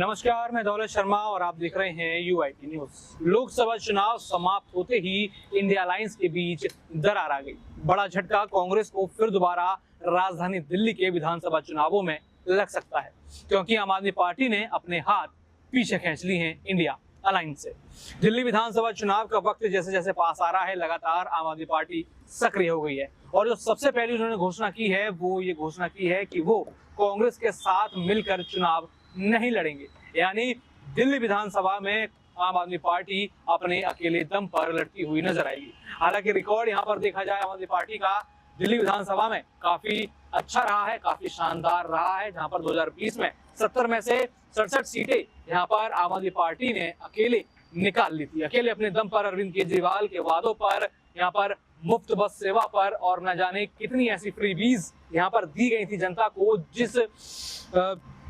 नमस्कार, मैं दौलत शर्मा और आप देख रहे हैं UIT न्यूज। लोकसभा चुनाव समाप्त होते ही इंडिया अलायंस के बीच दरार आ गई। बड़ा झटका कांग्रेस को फिर दोबारा राजधानी दिल्ली के विधानसभा चुनावों में लग सकता है, क्योंकि आम आदमी पार्टी ने अपने हाथ पीछे खींच लिए हैं इंडिया अलायंस से। दिल्ली विधानसभा चुनाव का वक्त जैसे जैसे पास आ रहा है, लगातार आम आदमी पार्टी सक्रिय हो गई है और जो सबसे पहले उन्होंने घोषणा की है वो ये घोषणा की है कि वो कांग्रेस के साथ मिलकर चुनाव नहीं लड़ेंगे। यानी दिल्ली विधानसभा में आम आदमी पार्टी अपने अकेले दम पर लड़ती हुई नजर आएगी। हालांकि रिकॉर्ड यहाँ पर देखा जाए आम आदमी पार्टी का दिल्ली विधानसभा में काफी अच्छा रहा है, काफी शानदार रहा है, जहां पर 2020 में 70 में से 67 सीटें यहाँ पर आम आदमी पार्टी ने अकेले निकाल ली थी। अकेले अपने दम पर अरविंद केजरीवाल के वादों पर, यहाँ पर मुफ्त बस सेवा पर और न जाने कितनी ऐसी फ्रीबीज यहाँ पर दी गई थी जनता को, जिस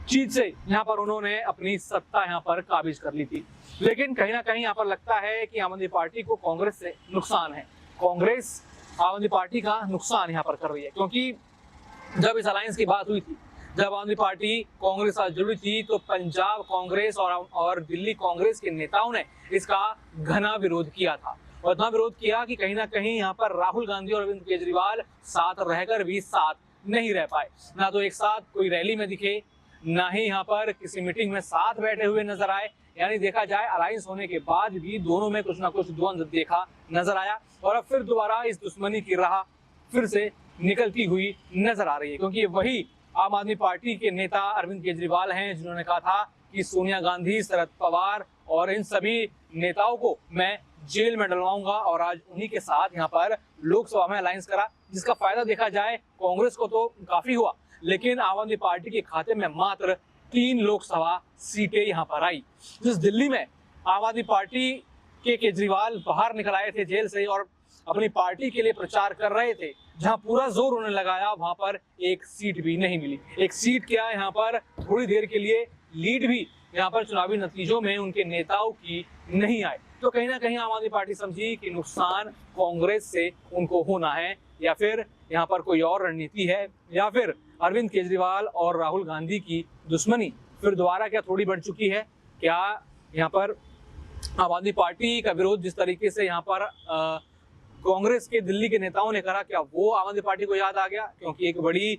चीज से यहाँ पर उन्होंने अपनी सत्ता यहाँ पर काबिज कर ली थी। लेकिन कहीं ना कहीं यहाँ पर लगता है कि आम आदमी पार्टी को कांग्रेस से नुकसान है। कांग्रेस आम आदमी पार्टी का नुकसान यहाँ पर कर रही है, क्योंकि जब इस अलायंस की बात हुई थी, जब आम आदमी पार्टी कांग्रेस साथ जुड़ी थी, तो पंजाब कांग्रेस और दिल्ली कांग्रेस के नेताओं ने इसका घना विरोध किया था। और इतना विरोध किया कि कहीं ना कहीं यहाँ पर राहुल गांधी और अरविंद केजरीवाल साथ रहकर भी साथ नहीं रह पाए। ना तो एक साथ कोई रैली में दिखे, ना ही यहाँ पर किसी मीटिंग में साथ बैठे हुए नजर आए। यानी देखा जाए अलायंस होने के बाद भी दोनों में कुछ ना कुछ द्वंद्व देखा नजर आया और अब फिर दोबारा इस दुश्मनी की राह फिर से निकलती हुई नजर आ रही है, क्योंकि वही आम आदमी पार्टी के नेता अरविंद केजरीवाल हैं जिन्होंने कहा था कि सोनिया गांधी, शरद पवार और इन सभी नेताओं को मैं जेल में डलवाऊंगा, और आज उन्हीं के साथ यहाँ पर लोकसभा में अलायंस करा, जिसका फायदा देखा जाए कांग्रेस को तो काफी हुआ, लेकिन आम आदमी पार्टी के खाते में मात्र 3 लोकसभा सीटें यहाँ पर आई। जिस दिल्ली में आम आदमी पार्टी के केजरीवाल बाहर निकल आए थे जेल से और अपनी पार्टी के लिए प्रचार कर रहे थे, जहां पूरा जोर उन्होंने लगाया, वहां पर एक सीट भी नहीं मिली। एक सीट क्या, यहाँ पर थोड़ी देर के लिए लीड भी यहाँ पर चुनावी नतीजों में उनके नेताओं की नहीं आए। तो कहीं ना कहीं आम आदमी पार्टी समझी कि नुकसान कांग्रेस से उनको होना है, या फिर यहाँ पर कोई और रणनीति है, या फिर अरविंद केजरीवाल और राहुल गांधी की दुश्मनी फिर दोबारा क्या थोड़ी बढ़ चुकी है। क्या यहाँ पर आम आदमी पार्टी का विरोध जिस तरीके से यहाँ पर कांग्रेस के दिल्ली के नेताओं ने करा, क्या वो आम आदमी पार्टी को याद आ गया? क्योंकि एक बड़ी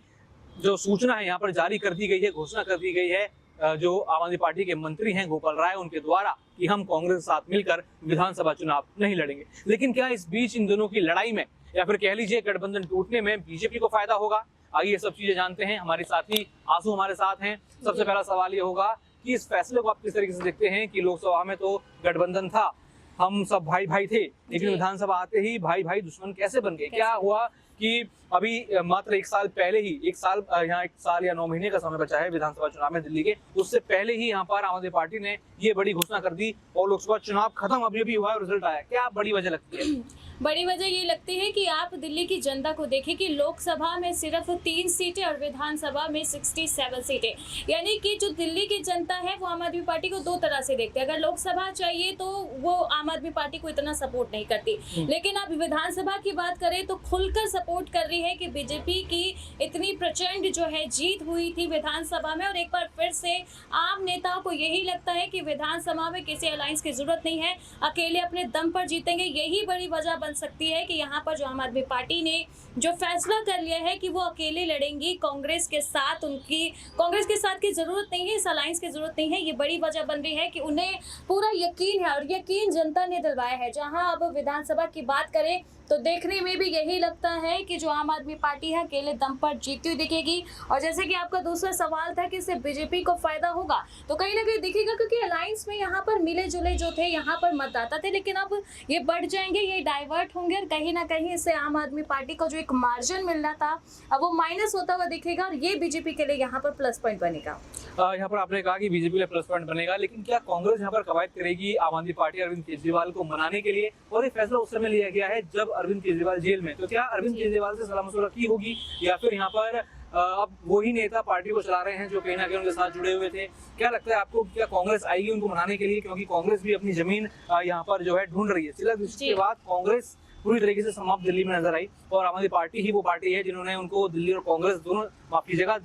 जो सूचना है यहाँ पर जारी कर दी गई है, घोषणा कर दी गई है जो आम आदमी पार्टी के मंत्री हैं गोपाल राय, उनके द्वारा, कि हम कांग्रेस के साथ मिलकर विधानसभा चुनाव नहीं लड़ेंगे। लेकिन क्या इस बीच इन दोनों की लड़ाई में, या फिर कह लीजिए गठबंधन टूटने में, बीजेपी को फायदा होगा? आइए ये सब चीजें जानते हैं। हमारे साथी आंसू हमारे साथ हैं। सबसे पहला सवाल ये होगा कि इस फैसले को आप किस तरीके से देखते हैं कि लोकसभा में तो गठबंधन था, हम सब भाई भाई थे, लेकिन विधानसभा आते ही भाई भाई दुश्मन कैसे बन गए? क्या हुआ कि अभी मात्र 1 साल पहले ही, 1 साल या 9 महीने का समय बचा है विधानसभा चुनाव में दिल्ली के, उससे पहले ही यहाँ पर आम आदमी पार्टी ने ये बड़ी घोषणा कर दी और लोकसभा चुनाव खत्म अभी अभी हुआ है, रिजल्ट आया। क्या बड़ी वजह लगती है? बड़ी वजह ये लगती है कि आप दिल्ली की जनता को देखें कि लोकसभा में सिर्फ 3 सीटें और विधानसभा में 67 सीटें, यानी कि जो दिल्ली की जनता है वो आम आदमी पार्टी को 2 तरह से देखते हैं। अगर लोकसभा चाहिए तो वो आम आदमी पार्टी को इतना सपोर्ट नहीं करती, लेकिन अब विधानसभा की बात करें तो खुलकर सपोर्ट कर रही है कि बीजेपी की इतनी प्रचंड जो है जीत हुई थी विधानसभा में, और एक बार फिर से आम नेताओं को यही लगता है कि विधानसभा में किसी अलायंस की जरूरत नहीं है, अकेले अपने दम पर जीतेंगे। यही बड़ी वजह बन सकती है कि यहाँ पर जो आम आदमी पार्टी ने जो फैसला कर लिया है कि वो अकेले लड़ेंगी कांग्रेस के साथ, उनकी कांग्रेस के साथ की जरूरत नहीं है, इस अलायंस की जरूरत नहीं है। ये बड़ी वजह बन रही है कि उन्हें पूरा यकीन है, और यकीन जनता ने दिलवाया है। जहां अब विधानसभा की बात करें तो देखने में भी यही लगता है कि जो आम आदमी पार्टी है अकेले दम पर जीतती हुई दिखेगी। और जैसे कि आपका दूसरा सवाल था कि इससे बीजेपी को फायदा होगा, तो कहीं ना कहीं दिखेगा, क्योंकि अलायंस में यहाँ पर मिले जुले जो थे यहाँ पर मतदाता थे, लेकिन अब ये बढ़ जाएंगे, ये डाइवर्ट होंगे, और कहीं ना कहीं इससे आम आदमी पार्टी को जो एक मार्जिन मिल रहा था अब वो माइनस होता हुआ दिखेगा, और ये बीजेपी के लिए यहाँ पर प्लस पॉइंट बनेगा। यहाँ पर आपने कहा कि बीजेपी के लिए प्लस पॉइंट बनेगा, लेकिन क्या कांग्रेस यहाँ पर कवायद करेगी आम आदमी पार्टी अरविंद केजरीवाल को मनाने के लिए? और ये फैसला उस समय लिया गया है जब अरविंद केजरीवाल जेल में, तो क्या अरविंद केजरीवाल से सलाह मशवरा की होगी, या फिर यहाँ पर अब वही नेता पार्टी को चला रहे हैं जो कहीं ना कहीं उनके साथ जुड़े हुए थे? क्या लगता है आपको, क्या कांग्रेस आएगी उनको मनाने के लिए? क्योंकि कांग्रेस भी अपनी जमीन यहाँ पर जो है ढूंढ रही है। इसके बाद कांग्रेस पूरी तरीके से समाप्त दिल्ली में नजर आई, और आम आदमी पार्टी ही वो पार्टी है जिन्होंने उनको दिल्ली और कांग्रेस दोनों, माफ कीजिएगा,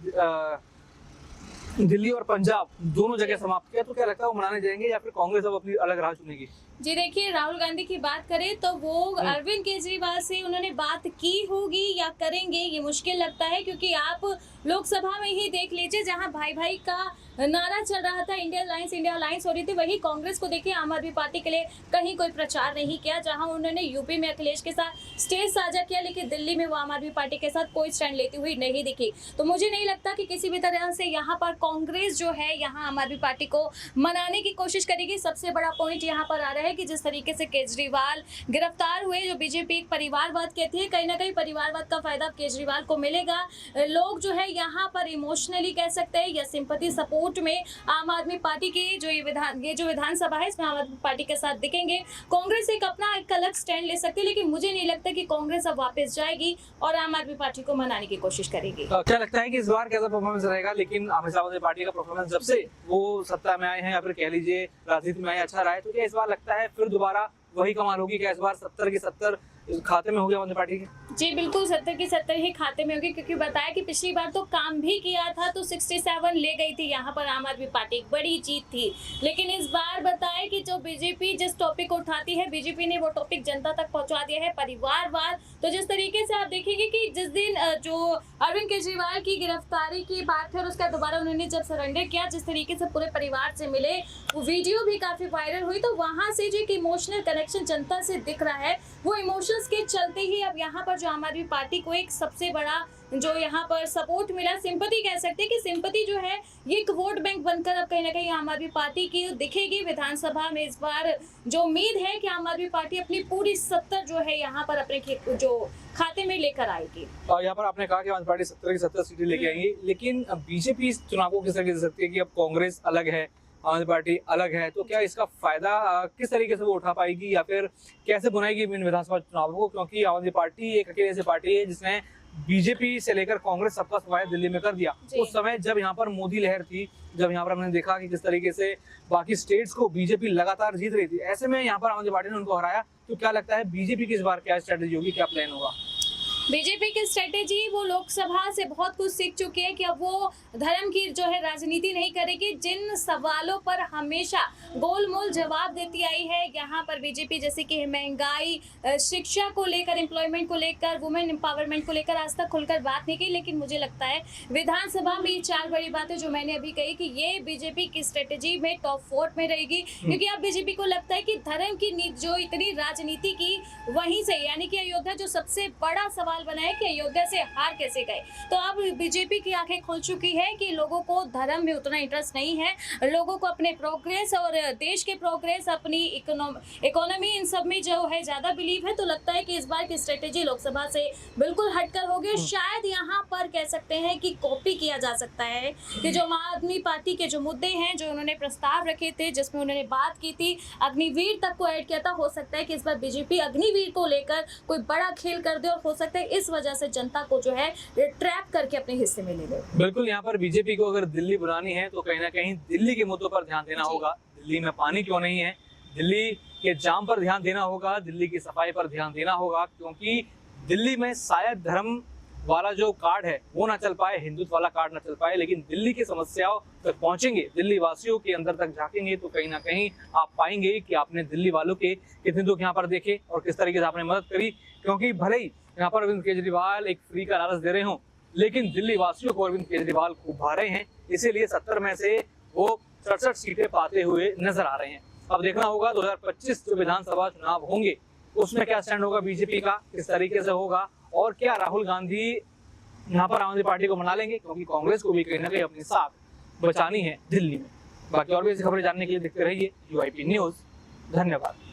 दिल्ली और पंजाब दोनों जगह समाप्त किया, तो क्या लगता है वो मनाने जाएंगे या फिर कांग्रेस अब अपनी अलग राह चुनेगी? जी देखिए, राहुल गांधी की बात करें तो वो अरविंद केजरीवाल से उन्होंने बात की होगी या करेंगे ये मुश्किल लगता है, क्योंकि आप लोकसभा में ही देख लीजिए जहां भाई भाई का नारा चल रहा था, इंडिया अलायंस हो रही थी, वही कांग्रेस को देखिए आम आदमी पार्टी के लिए कहीं कोई प्रचार नहीं किया। जहां उन्होंने यूपी में अखिलेश के साथ स्टेज साझा किया, लेकिन दिल्ली में वो आम आदमी पार्टी के साथ कोई स्टैंड लेती हुई नहीं दिखी। तो मुझे नहीं लगता कि किसी भी तरह से यहाँ पर कांग्रेस जो है यहाँ आम आदमी पार्टी को मनाने की कोशिश करेगी। सबसे बड़ा पॉइंट यहाँ पर आ रहा है कि जिस तरीके से केजरीवाल गिरफ्तार हुए, जो बीजेपी एक परिवारवाद कहती है, कहीं ना कहीं परिवारवाद का फायदा केजरीवाल को मिलेगा। लोग जो है यहाँ पर इमोशनली कह सकते हैं या सिंपैथी सपोर्ट में आम आदमी पार्टी की जो ये विधानसभा है इसमें आम आदमी पार्टी के साथ दिखेंगे। कांग्रेस एक अपना एक अलग स्टैंड ले सकती है, लेकिन मुझे नहीं लगता कि कांग्रेस अब वापस जाएगी और आम आदमी पार्टी को मनाने की कोशिश करेगी। क्या लगता है कि इस बार कैसा परफॉर्मेंस रहेगा? लेकिन आम आदमी पार्टी का परफॉर्मेंस जब से वो सत्ता में आए हैं या फिर कह लीजिए राजनीति में आए अच्छा रहा है, तो क्या इस बार लगता है फिर दोबारा वही कमाल होगी? क्या इस बार 70 की 70 खाते में हो गया आम आदमी पार्टी के? जी बिल्कुल, 70 की 70 ही खाते में होगी, क्योंकि बताया कि पिछली बार तो काम भी किया था तो 67 ले गई थी यहाँ पर आम आदमी पार्टी, एक बड़ी जीत थी। लेकिन इस बार बताया कि जो बीजेपी जिस टॉपिक को उठाती है, बीजेपी ने वो टॉपिक जनता तक पहुंचा दिया है, परिवारवाद। तो जिस तरीके से आप देखेंगे कि जिस दिन जो अरविंद केजरीवाल की गिरफ्तारी की बात है और उसका दोबारा उन्होंने जब सरेंडर किया, जिस तरीके से पूरे परिवार से मिले, वो वीडियो भी काफी वायरल हुई। तो वहां से जो एक इमोशनल कनेक्शन जनता से दिख रहा है, वो इमोशंस के चलते ही अब यहाँ पर जो आम आदमी पार्टी को एक सबसे बड़ा जो यहाँ पर सपोर्ट मिला, सिंपैथी कह सकते हैं कि सिंपैथी जो है ये एक वोट बैंक बनकर अब कहीं ना कहीं आम आदमी पार्टी की दिखेगी विधानसभा में। इस बार जो उम्मीद है कि आम आदमी पार्टी अपनी पूरी 70 जो है यहाँ पर अपने जो खाते में लेकर आएगी। और यहाँ पर आपने कहा कि आम आदमी पार्टी 70 की 70 सीटें लेके आएंगी, लेकिन बीजेपी इस चुनाव को किस तरीके से दे सकती है कि अब कांग्रेस अलग है, आम आदमी पार्टी अलग है, तो क्या इसका फायदा किस तरीके से वो उठा पाएगी या फिर कैसे बनाएगी इन विधानसभा चुनावों को? क्योंकि आम आदमी पार्टी एक अकेले ऐसी पार्टी है जिसने बीजेपी से लेकर कांग्रेस सबका सफाया दिल्ली में कर दिया। उस समय जब यहाँ पर मोदी लहर थी, जब यहाँ पर हमने देखा कि किस तरीके से बाकी स्टेट्स को बीजेपी लगातार जीत रही थी, ऐसे में यहाँ पर आम आदमी पार्टी ने उनको हराया। तो क्या लगता है बीजेपी की इस बार क्या स्ट्रेटेजी होगी, क्या प्लान होगा? बीजेपी की स्ट्रेटेजी, वो लोकसभा से बहुत कुछ सीख चुकी है कि अब वो धर्म की जो है राजनीति नहीं करेगी। जिन सवालों पर हमेशा गोलमोल जवाब देती आई है यहाँ पर बीजेपी, जैसे कि महंगाई, शिक्षा को लेकर, एम्प्लॉयमेंट को लेकर, वुमेन एम्पावरमेंट को लेकर आज तक खुलकर बात नहीं की। लेकिन मुझे लगता है विधानसभा में ये 4 बड़ी बातें जो मैंने अभी कही कि ये बीजेपी की स्ट्रेटेजी में टॉप 4 में रहेगी, क्योंकि अब बीजेपी को लगता है कि धर्म की जो इतनी राजनीति की वहीं से, यानी कि अयोध्या जो सबसे बड़ा सवाल बना है कि अयोध्या से हार कैसे गए। तो अब बीजेपी की आंखें खुल चुकी है कि लोगों को धर्म में उतना इंटरेस्ट नहीं है, लोगों को अपने प्रोग्रेस और देश के प्रोग्रेस, अपनी इकोनॉमी, इन सब में जो है ज्यादा बिलीव है। तो लगता है कि इस बार की स्ट्रेटेजी लोकसभा से बिल्कुल हटकर होगी और शायद यहाँ पर कह सकते हैं कि कॉपी किया जा सकता है कि जो आम आदमी पार्टी के जो मुद्दे हैं, जो उन्होंने प्रस्ताव रखे थे, जिसमें उन्होंने बात की थी, अग्निवीर तक को ऐड किया था, हो सकता है कि इस बार बीजेपी अग्निवीर को लेकर कोई बड़ा खेल कर दे और हो सकता है इस वजह से जनता को जो है ट्रैप करके अपने हिस्से में ले ले। बिल्कुल, यहाँ पर बीजेपी को अगर दिल्ली बुलानी है तो कहीं ना कहीं दिल्ली के मुद्दों पर ध्यान देना होगा। दिल्ली में पानी क्यों नहीं है, दिल्ली के जाम पर ध्यान देना होगा, दिल्ली की सफाई पर ध्यान देना होगा, क्योंकि दिल्ली में शायद धर्म वाला जो कार्ड है वो ना चल पाए, हिंदुत्व वाला कार्ड ना चल पाए, लेकिन दिल्ली की समस्याओं तक पहुंचेंगे, दिल्ली वासियों के अंदर तक झांकेंगे तो कहीं ना कहीं आप पाएंगे कि आपने दिल्ली वालों के कितने दुख यहाँ पर देखे और किस तरीके से आपने मदद करी। क्योंकि भले ही यहाँ पर अरविंद केजरीवाल एक फ्री का लालच दे रहे हों, लेकिन दिल्ली वासियों को अरविंद केजरीवाल खूब भा रहे हैं, इसीलिए 70 में से वो 67 सीटें पाते हुए नजर आ रहे हैं। अब देखना होगा 2025 जो विधानसभा चुनाव होंगे उसमें क्या स्टैंड होगा बीजेपी का, किस तरीके से होगा, और क्या राहुल गांधी यहाँ पर आम आदमी पार्टी को मना लेंगे, क्योंकि कांग्रेस को भी कहीं ना कहीं अपने साथ बचानी है दिल्ली में। बाकी और भी ऐसी खबरें जानने के लिए देखते रहिए UIP न्यूज। धन्यवाद।